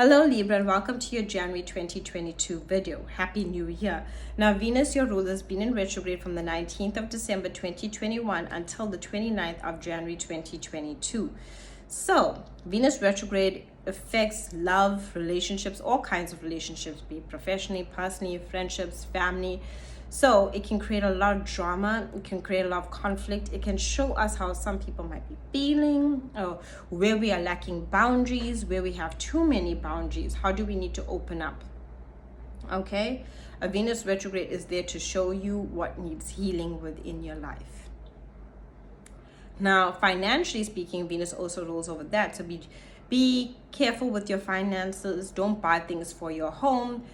Hello Libra and welcome to your January 2022 video. Happy New Year. Now Venus, your ruler, has been in retrograde from the 19th of December 2021 until the 29th of January 2022. So Venus retrograde affects love, relationships, all kinds of relationships, be it professionally, personally, friendships, family. So it can create a lot of drama, it can create a lot of conflict, it can show us how some people might be feeling, or where we are lacking boundaries, where we have too many boundaries. How do we need to open up? Okay? A Venus retrograde is there to show you what needs healing within your life. Now, financially speaking, Venus also rules over that. So be careful with your finances. Don't buy things for your home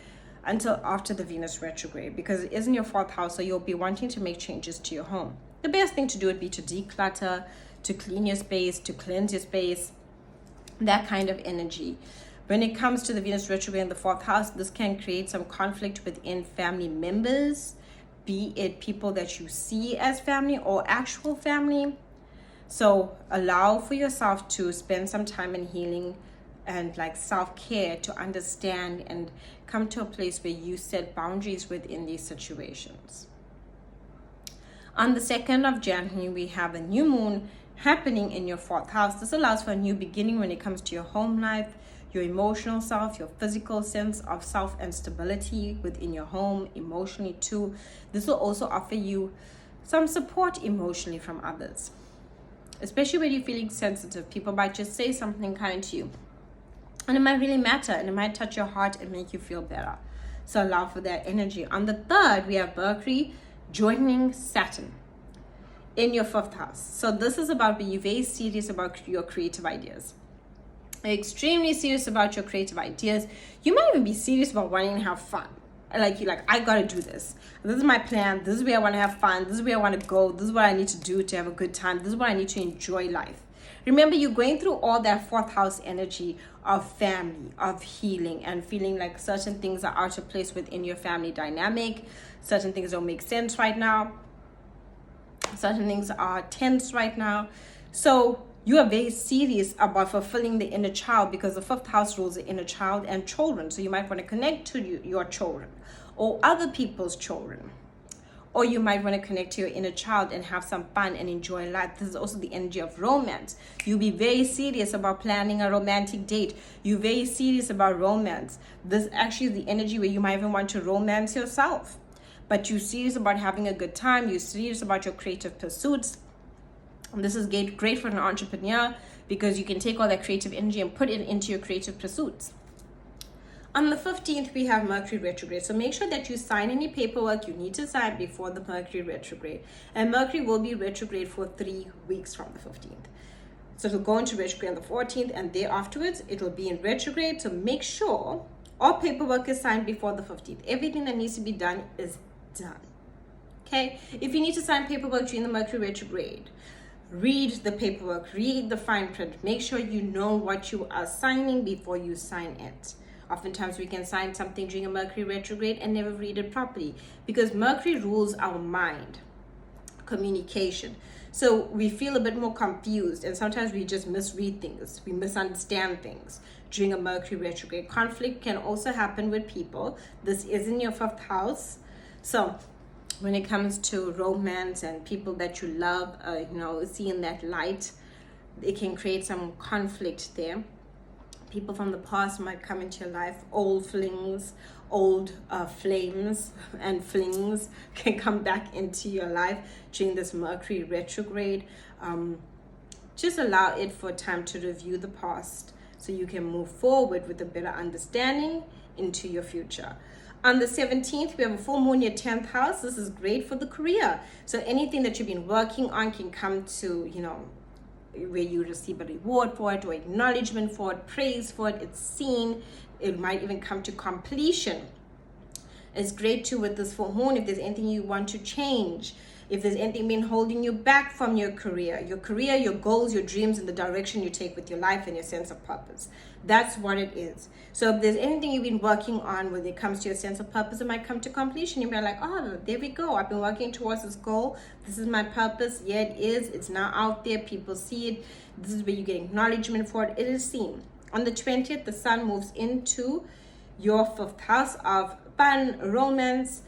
until after the Venus retrograde, because it is in your fourth house, so you'll be wanting to make changes to your home. The best thing to do would be to declutter, to clean your space, to cleanse your space, that kind of energy. When it comes to the Venus retrograde in the fourth house, this can create some conflict within family members, be it people that you see as family or actual family. So allow for yourself to spend some time in healing and like self-care, to understand and come to a place where you set boundaries within these situations. On the 2nd of January, we have a new moon happening in your fourth house. This allows for a new beginning when it comes to your home life, your emotional self, your physical sense of self and stability within your home, emotionally too. This will also offer you some support emotionally from others, especially when you're feeling sensitive. People might just say something kind to you, and it might really matter, and it might touch your heart and make you feel better. So allow for that energy. On the 3rd, we have Mercury joining Saturn in your 5th house. So this is about being very serious about your creative ideas. Extremely serious about your creative ideas. You might even be serious about wanting to have fun. Like you're like, I gotta do this. This is my plan. This is where I want to have fun. This is where I want to go. This is what I need to do to have a good time. This is what I need to enjoy life. Remember, you're going through all that 4th house energy of family, of healing, and feeling like certain things are out of place within your family dynamic. Certain things don't make sense right now. Certain things are tense right now. So you are very serious about fulfilling the inner child, because the 5th house rules the inner child and children. So you might want to connect to your children or other people's children. Or you might want to connect to your inner child and have some fun and enjoy life. This is also the energy of romance. You'll be very serious about planning a romantic date. You're very serious about romance. This actually is the energy where you might even want to romance yourself. But you're serious about having a good time. You're serious about your creative pursuits. And this is great for an entrepreneur, because you can take all that creative energy and put it into your creative pursuits. On the 15th, we have Mercury retrograde. So make sure that you sign any paperwork you need to sign before the Mercury retrograde. And Mercury will be retrograde for 3 weeks from the 15th. So it'll go into retrograde on the 14th, and there afterwards, it'll be in retrograde. So make sure all paperwork is signed before the 15th. Everything that needs to be done is done. Okay? If you need to sign paperwork during the Mercury retrograde, read the paperwork, read the fine print. Make sure you know what you are signing before you sign it. Oftentimes we can sign something during a Mercury retrograde and never read it properly, because Mercury rules our mind, communication. So we feel a bit more confused, and sometimes we just misread things. We misunderstand things during a Mercury retrograde. Conflict can also happen with people. This is in your 5th house. So when it comes to romance and people that you love, seeing that light, it can create some conflict there. People from the past might come into your life. Old flings, old flames and flings can come back into your life during this Mercury retrograde. Just allow it for time to review the past, so you can move forward with a better understanding into your future. On the 17th, we have a full moon in your 10th house. This is great for the career. So anything that you've been working on can come to, where you receive a reward for it, or acknowledgement for it, praise for it. It's seen. It might even come to completion. It's great too with this full moon if there's anything you want to change. If there's anything been holding you back from your career, your goals, your dreams, and the direction you take with your life and your sense of purpose. That's what it is. So if there's anything you've been working on when it comes to your sense of purpose, it might come to completion. You'll be like, oh, there we go. I've been working towards this goal. This is my purpose. Yeah, it is. It's now out there. People see it. This is where you get acknowledgement for it. It is seen. On the 20th, the sun moves into your 5th house of fun, romance,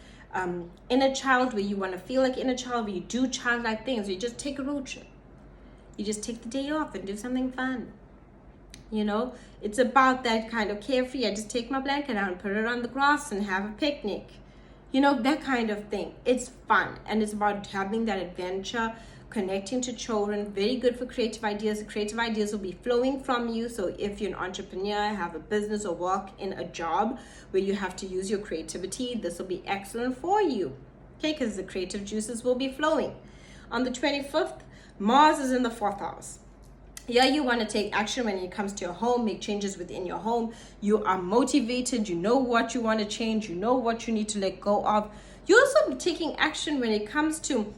inner child, where you want to feel like inner child, where you do childlike things. You just take a road trip. You just take the day off and do something fun. You know, it's about that kind of carefree. I just take my blanket out and put it on the grass and have a picnic. You know, that kind of thing. It's fun, and it's about having that adventure, connecting to children. Very good for creative ideas. The creative ideas will be flowing from you. So if you're an entrepreneur, have a business, or work in a job where you have to use your creativity, this will be excellent for you. Okay, because the creative juices will be flowing. On the 25th, Mars is in the 4th house. Yeah, you want to take action when it comes to your home, make changes within your home. You are motivated. You know what you want to change. You know what you need to let go of. You also be taking action when it comes to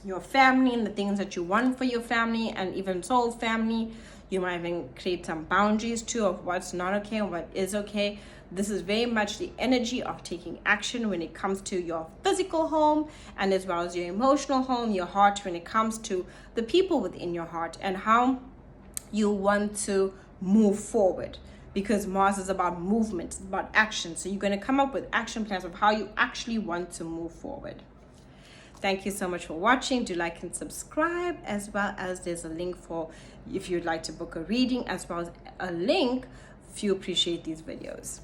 your family and the things that you want for your family, and even soul family. You might even create some boundaries too of what's not okay and what is okay. This is very much the energy of taking action when it comes to your physical home, and as well as your emotional home, your heart, when it comes to the people within your heart and how you want to move forward, because Mars is about movement, it's about action. So you're going to come up with action plans of how you actually want to move forward. Thank you so much for watching. Do like and subscribe, as well as there's a link for if you'd like to book a reading, as well as a link if you appreciate these videos.